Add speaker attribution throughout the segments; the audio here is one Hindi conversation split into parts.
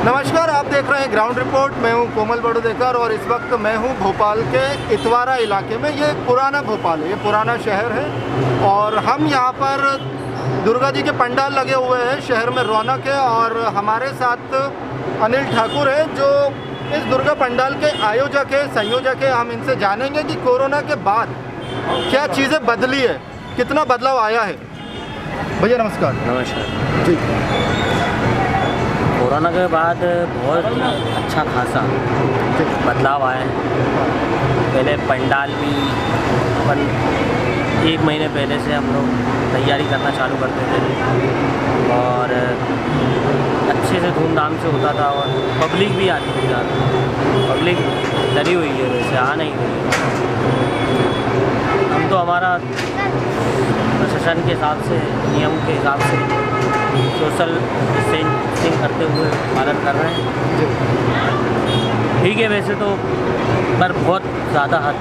Speaker 1: नमस्कार, आप देख रहे हैं ग्राउंड रिपोर्ट। मैं हूं कोमल बड़ोदेकर और इस वक्त मैं हूं भोपाल के इतवारा इलाके में। ये पुराना भोपाल है, ये पुराना शहर है और हम यहां पर दुर्गा जी के पंडाल लगे हुए हैं, शहर में रौनक है। और हमारे साथ अनिल ठाकुर है जो इस दुर्गा पंडाल के आयोजक है, संयोजक है। हम इनसे जानेंगे कि कोरोना के बाद क्या चीज़ें बदली है, कितना बदलाव आया है। भैया नमस्कार।
Speaker 2: नमस्कार।
Speaker 1: ठीक,
Speaker 2: कोरोना के बाद बहुत अच्छा खासा बदलाव आया है। पहले पंडाल भी अपन 1 महीने पहले से हम लोग तैयारी करना चालू करते थे और अच्छे से धूमधाम से होता था और पब्लिक भी आती थी ज़्यादा। पब्लिक डरी हुई है, वैसे आ नहीं रही। हम तो हमारा प्रशासन के हिसाब से, नियम के हिसाब से सोशल डिस्टेंसिंग करते हुए पालन कर रहे हैं। ठीक है वैसे तो, पर बहुत ज़्यादा हद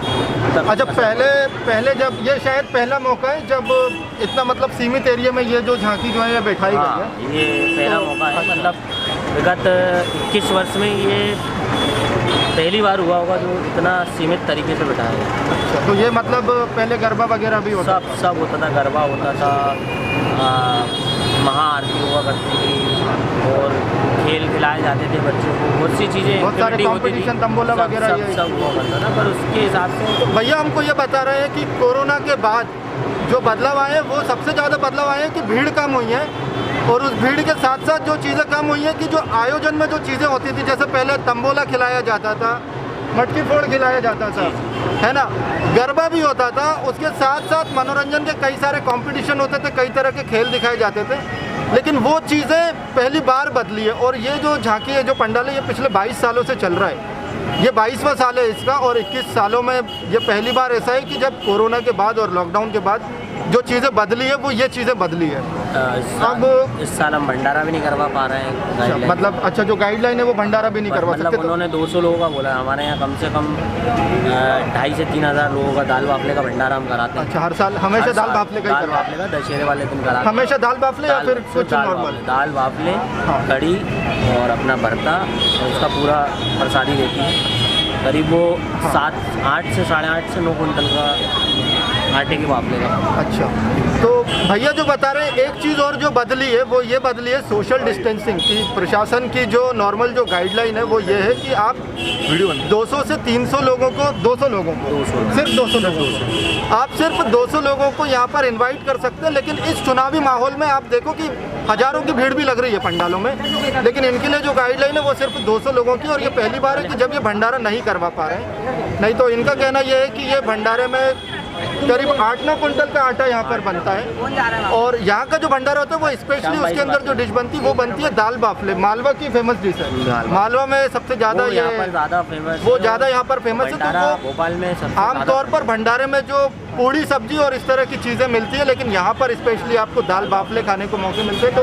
Speaker 2: तक।
Speaker 1: अच्छा, पहले जब ये शायद पहला मौका है जब इतना मतलब सीमित एरिया में ये जो झांकी जो है ये बैठाई गई है।
Speaker 2: ये पहला मौका है, मतलब विगत 21 वर्ष में ये पहली बार हुआ होगा जो इतना सीमित तरीके से बैठाया गया।
Speaker 1: अच्छा, तो ये मतलब पहले गरबा वगैरह भी होता था?
Speaker 2: सब होता था, गरबा होता था, महाआरती हुआ करती थी और खेल खिलाए जाते थे बच्चों को। बहुत सी चीज़ें,
Speaker 1: बहुत सारे कॉम्पिटिशन, तंबोला वगैरह
Speaker 2: सब हुआ करता था। पर उसके हिसाब से
Speaker 1: तो भैया हमको ये बता रहे हैं कि कोरोना के बाद जो बदलाव आए वो सबसे ज़्यादा बदलाव आए हैं कि भीड़ कम हुई है और उस भीड़ के साथ साथ जो चीज़ें कम हुई हैं कि जो आयोजन में जो चीज़ें होती थी, जैसे पहले तंबोला खिलाया जाता था, मटकी फोड़ खिलाया जाता था, है ना, गरबा भी होता था, उसके साथ साथ मनोरंजन के कई सारे कंपटीशन होते थे, कई तरह के खेल दिखाए जाते थे। लेकिन वो चीज़ें पहली बार बदली है और ये जो झांकी है, जो पंडाल है, ये पिछले 22 सालों से चल रहा है। ये 22वां साल है इसका और 21 सालों में ये पहली बार ऐसा है कि जब कोरोना के बाद और लॉकडाउन के बाद जो चीज़ें बदली है वो ये चीज़ें बदली है।
Speaker 2: इस साल हम भंडारा भी नहीं करवा पा रहे हैं।
Speaker 1: मतलब अच्छा, जो गाइडलाइन है वो भंडारा भी नहीं करवा सकते।
Speaker 2: मतलब उन्होंने 200 लोगों का बोला है। हमारे यहाँ कम से कम 2,500 से 3,000 लोगों का दाल बाफले का भंडारा हम कराते हैं।
Speaker 1: अच्छा, हर साल हमेशा दाल बाफले का
Speaker 2: दशहरे वाले दिन कराते हैं।
Speaker 1: हमेशा दाल बाफले या फिर कुछ नॉर्मल?
Speaker 2: दाल बाफले, कड़ी और अपना भरता और उसका पूरा प्रसादी रहती है। करीब वो 8 से 8.5 से 9 कुंटल का आटे के बाफले का।
Speaker 1: अच्छा, तो भैया जो बता रहे हैं, एक चीज़ और जो बदली है वो ये बदली है सोशल डिस्टेंसिंग की। प्रशासन की जो नॉर्मल जो गाइडलाइन है वो ये है कि आप 200 से 300 लोगों को, 200 लोगों को, सिर्फ 200 लोगों को, आप सिर्फ 200 लोगों को यहाँ पर इनवाइट कर सकते हैं। लेकिन इस चुनावी माहौल में आप देखो कि हज़ारों की भीड़ भी लग रही है पंडालों में, लेकिन इनके लिए जो गाइडलाइन है वो सिर्फ 200 लोगों की। और ये पहली बार है कि जब ये भंडारा नहीं करवा पा रहे हैं। नहीं तो इनका कहना ये है कि ये भंडारे में करीब 8-9 कुंटल का आटा यहाँ पर बनता है और यहाँ का जो भंडारा होता है वो स्पेशली उसके अंदर जो डिश बनती है वो बनती है दाल बाफले। मालवा की फेमस डिश है, मालवा में सबसे ज़्यादा ये
Speaker 2: फेमस,
Speaker 1: वो ज़्यादा यहाँ पर फेमस है। तो
Speaker 2: भोपाल में
Speaker 1: आमतौर पर भंडारे में जो पूड़ी सब्जी और इस तरह की चीज़ें मिलती है, लेकिन यहाँ पर स्पेशली आपको दाल बाफले खाने को मौके मिलते हैं। तो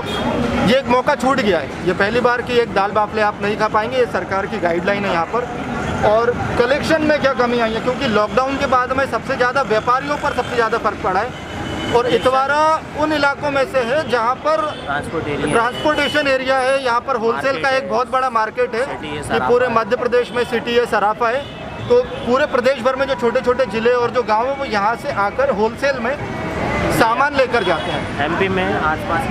Speaker 1: ये एक मौका छूट गया है, ये पहली बार की एक दाल बाफले आप नहीं खा पाएंगे। ये सरकार की गाइडलाइन है यहाँ पर। और कलेक्शन में क्या कमी आई है, क्योंकि लॉकडाउन के बाद में सबसे ज़्यादा व्यापारियों पर सबसे ज़्यादा फर्क पड़ा है और इतवारा उन इलाकों में से है जहाँ पर ट्रांसपोर्टेशन एरिया है। यहाँ पर होलसेल का एक बहुत बड़ा मार्केट है कि पूरे मध्य प्रदेश में सिटी है, सराफा है। तो पूरे प्रदेश भर में जो छोटे छोटे ज़िले और जो गाँव है वो यहाँ से आकर होलसेल में सामान लेकर जाते हैं।
Speaker 2: एमपी में आसपास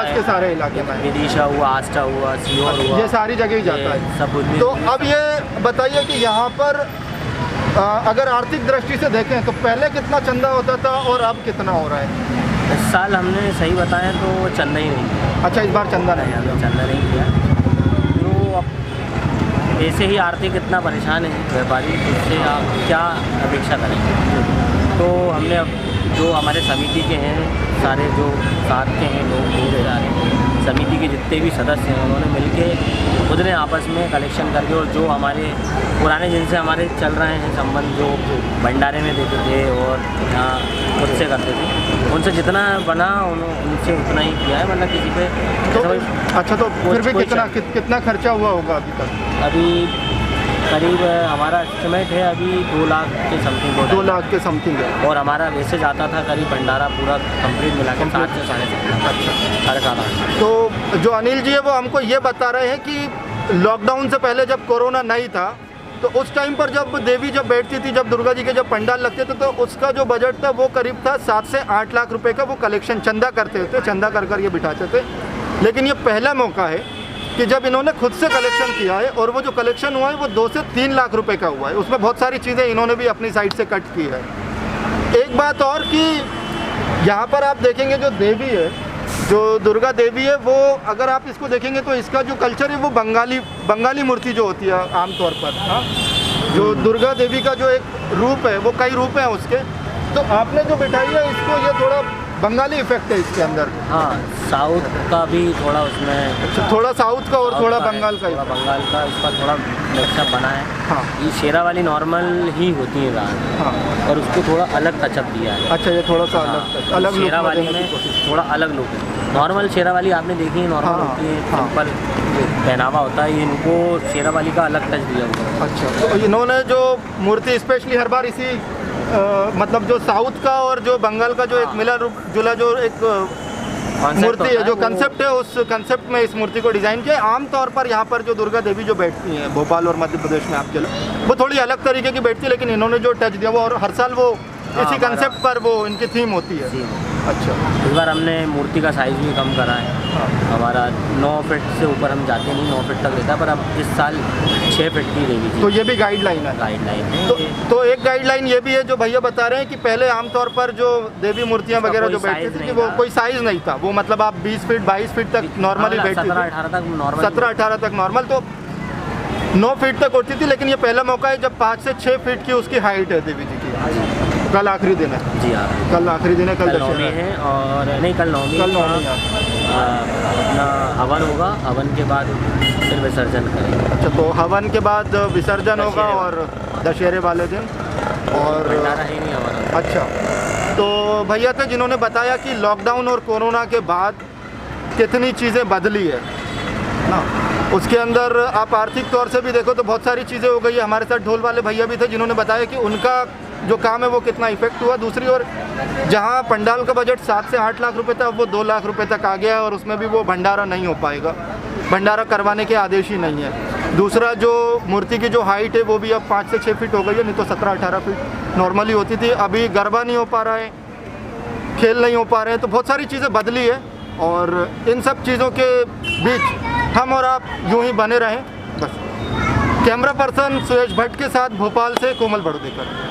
Speaker 2: के सारे
Speaker 1: इलाके में,
Speaker 2: विदिशा हुआ, आस्था हुआ, सीहोर हुआ,
Speaker 1: ये सारी जगह ही जाता है सब। तो अब ये बताइए कि यहाँ पर अगर आर्थिक दृष्टि से देखें तो पहले कितना चंदा होता था और अब कितना हो रहा है?
Speaker 2: इस साल हमने सही बताया तो चंदा ही नहीं किया।
Speaker 1: अच्छा, इस बार चंदा नहीं
Speaker 2: किया। तो अब ऐसे ही आर्थिक इतना परेशान है व्यापारी, उससे आप क्या अपेक्षा करेंगे? तो हमने अब जो हमारे समिति के हैं, सारे जो साथ के हैं लोग, समिति के जितने भी सदस्य हैं, उन्होंने मिलके खुद ने आपस में कलेक्शन करके और जो हमारे पुराने जिनसे हमारे चल रहे हैं संबंध, जो भंडारे में देते थे और यहाँ खुद से करते थे, उनसे जितना बना उनसे उतना ही किया है। मतलब किसी पे
Speaker 1: तो अच्छा, तो फिर भी कितना खर्चा हुआ होगा अभी तक?
Speaker 2: अभी करीब हमारा एस्टिमेट है अभी 2 लाख के समथिंग।
Speaker 1: 2 लाख के समथिंग है
Speaker 2: और हमारा वैसे जाता था करीब भंडारा पूरा कंप्लीट मिला के 7 से 7.5 लाख।
Speaker 1: अच्छा,
Speaker 2: 7.5 लाख।
Speaker 1: तो जो अनिल जी है वो हमको ये बता रहे हैं कि लॉकडाउन से पहले जब कोरोना नहीं था तो उस टाइम पर जब देवी जब बैठती थी, जब दुर्गा जी के जब पंडाल लगते थे, तो उसका जो बजट था वो करीब था 7 से 8 लाख रुपए का वो कलेक्शन चंदा करते थे, चंदा कर कर ये बिठाते थे। लेकिन ये पहला मौका है कि जब इन्होंने खुद से कलेक्शन किया है और वो जो कलेक्शन हुआ है वो 2 से 3 लाख रुपए का हुआ है। उसमें बहुत सारी चीज़ें इन्होंने भी अपनी साइड से कट की है। एक बात और कि यहाँ पर आप देखेंगे जो देवी है, जो दुर्गा देवी है, वो अगर आप इसको देखेंगे तो इसका जो कल्चर है वो बंगाली मूर्ति जो होती है आमतौर पर, हाँ, जो दुर्गा देवी का जो एक रूप है, वो कई रूप हैं उसके, तो आपने जो बिठाई है इसको, ये थोड़ा बंगाली इफेक्ट है इसके अंदर।
Speaker 2: हाँ, साउथ का भी थोड़ा उसमें,
Speaker 1: थोड़ा साउथ का और थोड़ा बंगाल का,
Speaker 2: थोड़ा बंगाल का इसका थोड़ा मिक्सअप बना है।
Speaker 1: हाँ,
Speaker 2: ये शेरा वाली नॉर्मल ही होती है रात,
Speaker 1: हाँ,
Speaker 2: और उसको थोड़ा अलग टचअप दिया है।
Speaker 1: अच्छा, ये थोड़ा सा अलग लुक
Speaker 2: शेरा वाली में थोड़ा अलग लुक है। नॉर्मल शेरा वाली आपने देखी है, नॉर्मल
Speaker 1: हाँ,
Speaker 2: होती है,
Speaker 1: हाँ।
Speaker 2: सिंपल पहनावा होता है, इनको शेरा वाली का अलग टच दिया हुआ है।
Speaker 1: अच्छा, तो इन्होंने जो मूर्ति स्पेशली हर बार इसी मतलब जो साउथ का और जो बंगाल का जो एक मिला जुला जो एक मूर्ति है, जो कंसेप्ट है, उस कंसेप्ट में इस मूर्ति को डिज़ाइन किया। आमतौर पर यहाँ पर जो दुर्गा देवी जो बैठती हैं भोपाल और मध्य प्रदेश में आपके लिए, वो थोड़ी अलग तरीके की बैठती है, लेकिन इन्होंने जो टच दिया वो, और हर साल वो इसी कंसेप्ट पर वो इनकी थीम होती है। अच्छा,
Speaker 2: इस बार हमने मूर्ति का साइज़ भी कम करा है।
Speaker 1: हाँ।
Speaker 2: हमारा 9 फीट से ऊपर हम जाते नहीं, 9 फीट तक रहता है, पर अब इस साल 6 फीट की देवी
Speaker 1: तो ये भी गाइडलाइन है।
Speaker 2: गाइडलाइन है।
Speaker 1: तो एक गाइडलाइन ये भी है जो भैया बता रहे हैं कि पहले आमतौर पर जो देवी मूर्तियाँ
Speaker 2: उसका
Speaker 1: वगैरह
Speaker 2: कोई
Speaker 1: जो बैठती
Speaker 2: size
Speaker 1: थी
Speaker 2: नहीं
Speaker 1: वो
Speaker 2: था।
Speaker 1: कोई साइज़ नहीं था, वो मतलब आप 20 फीट 22 फीट तक नॉर्मली बैठती थी,
Speaker 2: 17-18 तक नॉर्मल,
Speaker 1: 17-18 तक नॉर्मल, तो 9 फीट तक होती थी। लेकिन ये पहला मौका है जब 5 से 6 फीट की उसकी हाइट है देवी जी की। कल आखिरी दिन है।
Speaker 2: जी हाँ,
Speaker 1: कल आखिरी दिन है, कल
Speaker 2: कल
Speaker 1: दशहरा
Speaker 2: नौमी
Speaker 1: है।
Speaker 2: है, और नहीं कल नौमी,
Speaker 1: कल नौमी है।
Speaker 2: अपना हवन होगा, हवन के बाद फिर विसर्जन करेंगे।
Speaker 1: अच्छा, तो हवन के बाद विसर्जन होगा और दशहरे वाले दिन और
Speaker 2: भंडारा ही नहीं हवन।
Speaker 1: अच्छा, तो भैया थे जिन्होंने बताया कि लॉकडाउन और कोरोना के बाद कितनी चीज़ें बदली है ना। उसके अंदर आप आर्थिक तौर से भी देखो तो बहुत सारी चीज़ें हो गई है। हमारे साथ ढोल वाले भैया भी थे जिन्होंने बताया कि उनका जो काम है वो कितना इफेक्ट हुआ। दूसरी ओर जहां पंडाल का बजट 7 से 8 लाख रुपए था, अब वो 2 लाख रुपए तक आ गया है, और उसमें भी वो भंडारा नहीं हो पाएगा, भंडारा करवाने के आदेश ही नहीं है। दूसरा, जो मूर्ति की जो हाइट है वो भी अब 5 से 6 फीट हो गई है, नहीं तो 17-18 फीट नॉर्मली होती थी। अभी गरबा नहीं हो पा रहा है, खेल नहीं हो पा रहे हैं, तो बहुत सारी चीज़ें बदली है। और इन सब चीज़ों के बीच हम और आप यूं ही बने रहें बस। कैमरा पर्सन सुयश भट्ट के साथ भोपाल से कोमल बड़ोदेकर।